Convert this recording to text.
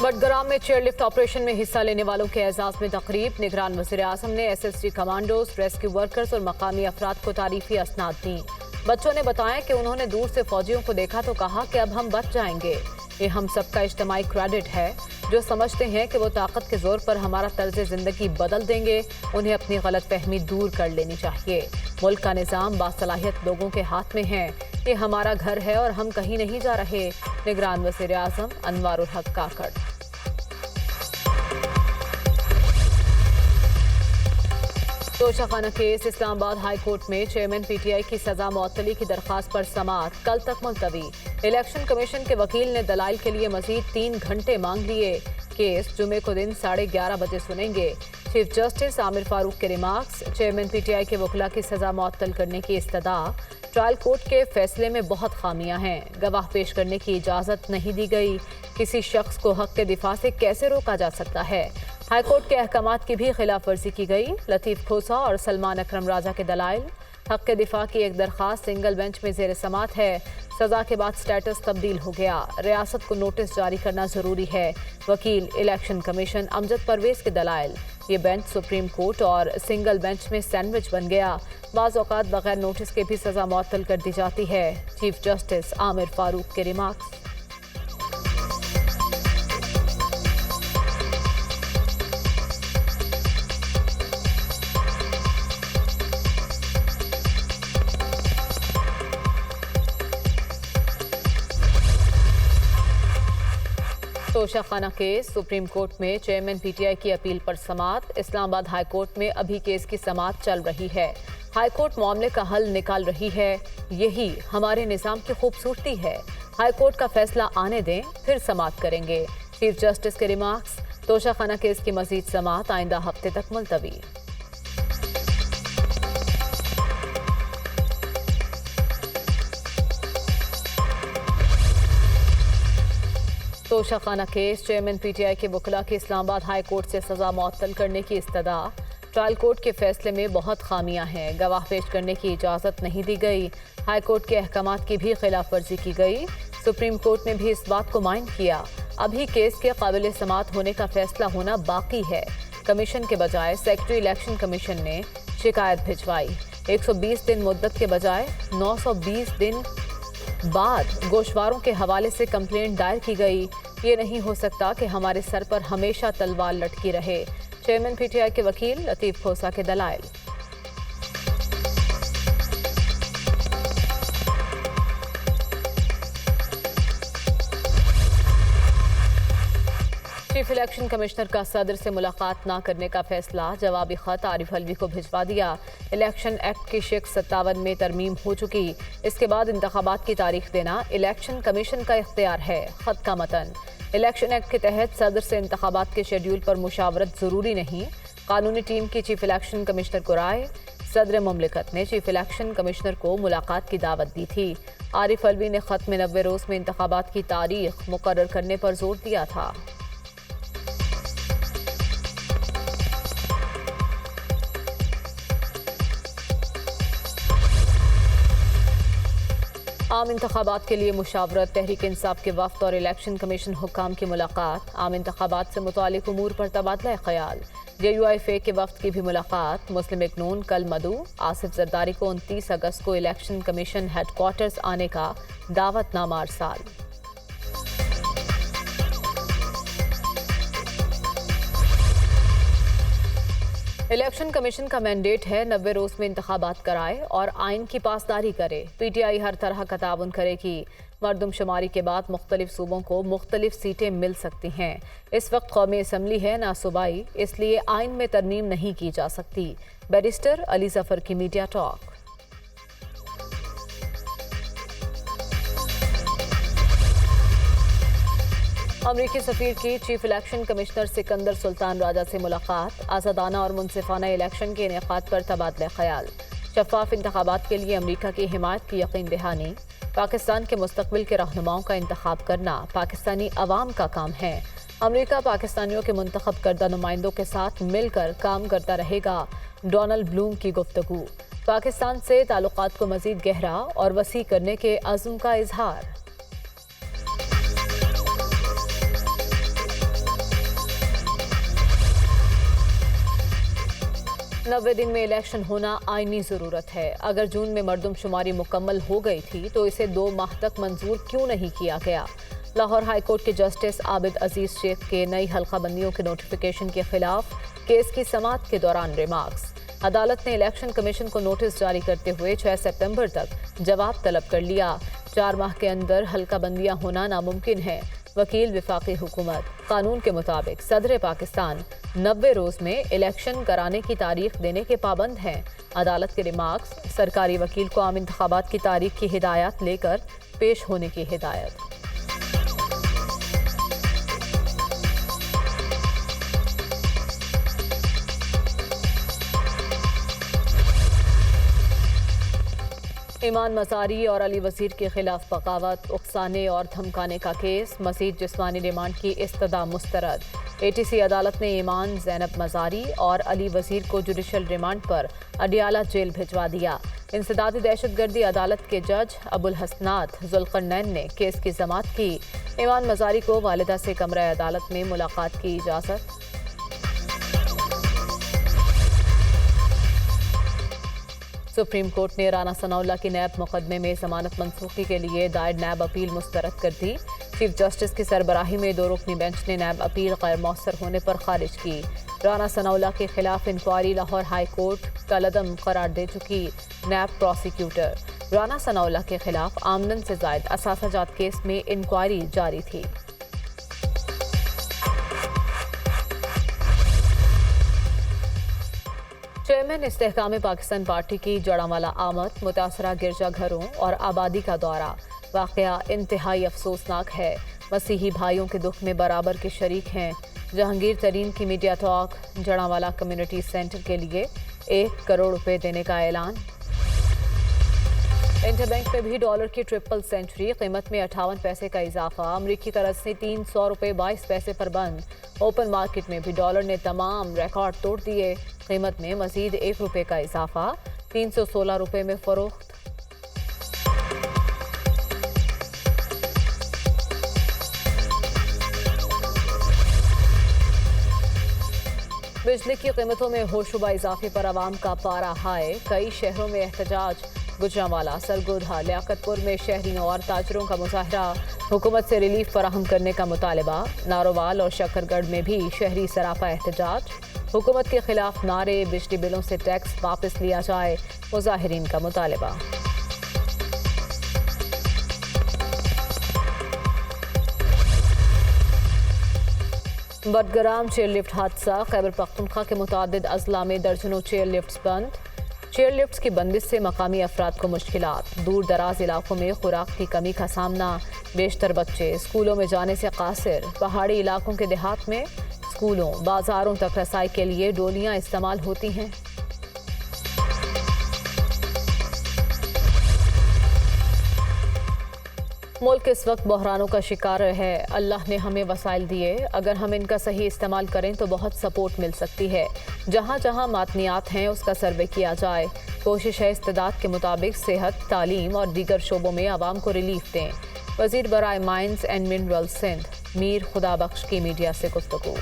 बडगाम में chairlift operation में हिस्सा लेने वालों के एजाज में तकरीब। निगरान वज़ीर-ए-आज़म ने एसएसजी कमांडोज, रेस्क्यू वर्कर्स और मकामी अफराद को तारीफी असनाद दी। बच्चों ने बताया कि उन्होंने दूर से फौजियों को देखा तो कहा कि अब हम बच जाएंगे। ये हम सबका इज्तिमाई क्रेडिट है। जो समझते हैं कि वो ताकत के जोर पर हमारा तर्ज जिंदगी बदल देंगे, उन्हें अपनी गलत फहमी दूर कर लेनी चाहिए। मुल्क का निज़ाम बासलाहियत लोगों के हाथ में है। ये हमारा घर है और हम कहीं नहीं जा रहे। निगरान वज़ीर-ए-आज़म Anwaarul Haq Kakar. Toshakhana case. Islamabad high court में चेयरमैन पीटीआई की सजा मुअत्तली की दरखास्त पर समाअत कल तक मुलतवी। इलेक्शन कमीशन के वकील ने दलाइल के लिए मजीद 3 घंटे मांग लिए। केस जुमे को दिन 11:30 बजे सुनेंगे। चीफ जस्टिस आमिर फारूक के रिमार्क्स। चेयरमैन पीटीआई के वकला की सजा मुअत्तल करने की इस्तदा। ट्रायल कोर्ट के फैसले में बहुत खामियां हैं। गवाह पेश करने की इजाजत नहीं दी गई। किसी शख्स को हक के दिफा से कैसे रोका जा सकता है। हाईकोर्ट के अहकामात की भी खिलाफ वर्जी की गई। लतीफ खोसा और सलमान अकरम राजा के दलाइल। हक के दिफा की एक दरखास्त सिंगल बेंच में जेर समात है। सजा के बाद स्टेटस तब्दील हो गया। रियासत को नोटिस जारी करना जरूरी है। वकील, इलेक्शन कमीशन, अमजद परवेज के दलाइल। ये बेंच सुप्रीम कोर्ट और सिंगल बेंच में सैंडविच बन गया। बाज़ औक़ात बगैर नोटिस के भी सजा मुअत्तल कर दी जाती है। चीफ जस्टिस आमिर फारूक के remarks. Toshakhana case. Supreme court में चेयरमैन पीटीआई की अपील पर समाअत। इस्लामाबाद हाई कोर्ट में अभी केस की समाअत चल रही है। हाई कोर्ट मामले का हल निकाल रही है। यही हमारे निज़ाम की खूबसूरती है। हाई कोर्ट का फैसला आने दें, फिर समाअत करेंगे। चीफ जस्टिस के रिमार्क्स। तोशाखाना केस की मजीद समाअत आइंदा हफ्ते तक मुलतवी। तोशाखाना केस। चेयरमैन पीटीआई के वकला की इस्लामाबाद हाई कोर्ट से सजा मुअत्तल करने की इस्तदा। ट्रायल कोर्ट के फैसले में बहुत खामियां हैं। गवाह पेश करने की इजाज़त नहीं दी गई। हाई कोर्ट के अहकामात की भी खिलाफ वर्जी की गई। सुप्रीम कोर्ट ने भी इस बात को माइन किया। अभी केस के काबिल समाअत होने का फैसला होना बाकी है। कमीशन के बजाय सेक्रेटरी इलेक्शन कमीशन ने शिकायत भिजवाई। 120 दिन मुद्दत के बजाय 920 दिन बाद गोशवारों के हवाले से कंप्लेंट दायर की गई। ये नहीं हो सकता कि हमारे सर पर हमेशा तलवार लटकी रहे। चेयरमैन पीटीआई के वकील, लतीफ खोसा के दलाइल। चीफ इलेक्शन कमिश्नर का सदर से मुलाकात न करने का फैसला। जवाबी खत आरिफ अलवी को भिजवा दिया। इलेक्शन एक्ट की शिक 57 में तरमीम हो चुकी। इसके बाद इंतखाबात की तारीख देना इलेक्शन कमीशन का इख्तियार है। खत का मतन। इलेक्शन एक्ट के तहत सदर से इंतखाबात के शेड्यूल पर मुशावरत जरूरी नहीं। कानूनी टीम की चीफ इलेक्शन कमिश्नर को राय। सदर मुमलिकत ने चीफ इलेक्शन कमिश्नर को मुलाकात की दावत दी थी। आरिफ अलवी ने खत में 90 रोज में इंतखाबात की तारीख मुकर्रर करने पर जोर दिया था। आम इंतखाबात के लिए मुशावरत। तहरीक इंसाफ के वफ्द और इलेक्शन कमीशन हुक्काम की मुलाकात। आम इंतखाबात से मुतालिक उमूर पर तबादला ख्याल। JUIFA के वफ्द की भी मुलाकात। मुस्लिम लीग नून कल मधु आसिफ जरदारी को 29 अगस्त को इलेक्शन कमीशन हेडक्वार्टर्स आने का दावतनामा अरसाल। इलेक्शन कमीशन का मैंडेट है 90 रोज में इंतखाबात कराए और आइन की पासदारी करे। PTI हर तरह का ताउन करेगी। मरदमशुमारी के बाद मुख्तलिफ सूबों को मुख्तलिफ सीटें मिल सकती हैं। इस वक्त कौमी असम्बली है ना सूबाई, इसलिए आइन में तरमीम नहीं की जा सकती। बैरिस्टर अली जफर की मीडिया टॉक। अमरीकी सफीर की chief election commissioner Sikandar Sultan Raja से मुलाकात। आज़ादाना और मुनसिफाना इलेक्शन के इनेकाद पर तबादला ख्याल। शफाफ इंतखाबात के लिए अमरीका की हिमायत की यकीन दहानी। पाकिस्तान के मुस्तकबिल के रहनुमाओं का इंतखाब करना पाकिस्तानी अवाम का काम है। अमरीका पाकिस्तानियों के मुंतखब करदा नुमाइंदों के साथ मिलकर काम करता रहेगा। डोनाल्ड ब्लूम की गुफ्तगू। पाकिस्तान से ताल्लुकात को मजीद गहरा और वसी करने के अज़्म का इजहार। 90 दिन में इलेक्शन होना आईनी ज़रूरत है। अगर जून में मरदम शुमारी मुकम्मल हो गई थी तो इसे 2 माह तक मंजूर क्यों नहीं किया गया। लाहौर हाई कोर्ट के जस्टिस आबिद अजीज शेख के नई हल्का बंदियों के नोटिफिकेशन के खिलाफ केस की समाअत के दौरान रिमार्क्स। अदालत ने इलेक्शन कमीशन को नोटिस जारी करते हुए 6 सितंबर तक जवाब तलब कर लिया। 4 माह के अंदर हल्का बंदियाँ होना नामुमकिन है। वकील विफाकी हुकूमत कानून के मुताबिक सदर पाकिस्तान 90 रोज में इलेक्शन कराने की तारीख देने के पाबंद हैं। अदालत के रिमार्क्स। सरकारी वकील को आम इंतखाबात की तारीख की हिदायत लेकर पेश होने की हिदायत। ईमान मज़ारी और अली वज़ीर के खिलाफ बगावत, उकसाने और धमकाने का केस। मज़ीद जिस्मानी रिमांड की इस्तदा मुस्तरद। ATC अदालत ने ईमान, ज़ैनब मज़ारी और अली वज़ीर को जुडिशल रिमांड पर अडियाला जेल भिजवा दिया। इंसदादी दहशतगर्दी अदालत के जज अबुल हसनात जुल्करनैन ने केस की समाअत की। ईमान मज़ारी को वालिदा से कमरा अदालत में मुलाकात की इजाज़त। सुप्रीम कोर्ट ने राना सनाउल्लाह की नैब मुकदमे में जमानत मनसूखी के लिए दायर नैब अपील मुस्तरद कर दी। चीफ जस्टिस की सरबराही में 2 रुकनी बेंच ने नैब अपील गैर मौसर होने पर खारिज की। राना सनाउल्लाह के खिलाफ इंक्वायरी लाहौर हाई कोर्ट कलअदम करार दे चुकी नैब प्रोसिक्यूटर। राना सनाउल्लाह के खिलाफ आमदन से जायद असासाजात केस में इंक्वायरी जारी थी। चेयरमैन इस्तेहकाम पाकिस्तान पार्टी की जड़ांवाला आमद, मुतासरा गिरजा घरों और आबादी का दौरा। वाक़या इंतहाई अफसोसनाक है। मसीही भाइयों के दुख में बराबर के शरीक हैं। जहांगीर तरीन की media talk. Jaranwala community centre के लिए 1 करोड़ रुपए देने का ऐलान। इंटरबैंक में भी डॉलर की ट्रिपल सेंचुरी। कीमत में 58 पैसे का इजाफा। अमरीकी कर्ज से 300 रुपए 22 पैसे पर बंद। ओपन मार्केट में भी डॉलर ने तमाम रिकॉर्ड तोड़ दिए। कीमत में मजीद 1 रुपए का इजाफा। 316 रुपए में फरोख्त। बिजली की कीमतों में होशरुबा इजाफे पर आवाम का पारा हाई। कई शहरों में एहतजाज। गुजरांवाला, सरगोधा, लियाकतपुर में शहरियों और ताजरों का मुजाहरा। हुकूमत से रिलीफ फराहम करने का मुतालबा। नारोवाल और शकरगढ़ में भी शहरी सरापा एहतजाज। हुकूमत के खिलाफ नारे। बिजली बिलों से टैक्स वापस लिया जाए, मुजाहिरीन का मुतालबा। बडगराम चेयर लिफ्ट हादसा। खैबर पख्तूनख्वा के मुतादिद अजला में दर्जनों चेयर लिफ्ट्स बंद। चेयर लिफ्ट्स की बंदिश से मकामी अफराद को मुश्किलात। दूर दराज इलाकों में खुराक की कमी का सामना। बेशतर बच्चे स्कूलों में जाने से कासिर। पहाड़ी इलाकों के देहात में स्कूलों, बाजारों तक रसाई के लिए डोलियां इस्तेमाल होती हैं। मुल्क इस वक्त बहरानों का शिकार है। अल्लाह ने हमें वसाइल दिए, अगर हम इनका सही इस्तेमाल करें तो बहुत सपोर्ट मिल सकती है। जहाँ जहाँ मातनियात हैं उसका सर्वे किया जाए। कोशिश है इस्तेदाद के मुताबिक सेहत, तालीम और दीगर शोबों में आवाम को रिलीफ दें। वज़ीर बराए mines and minerals Sindh Mir Khuda Bakhsh की मीडिया से गुफ्तगू।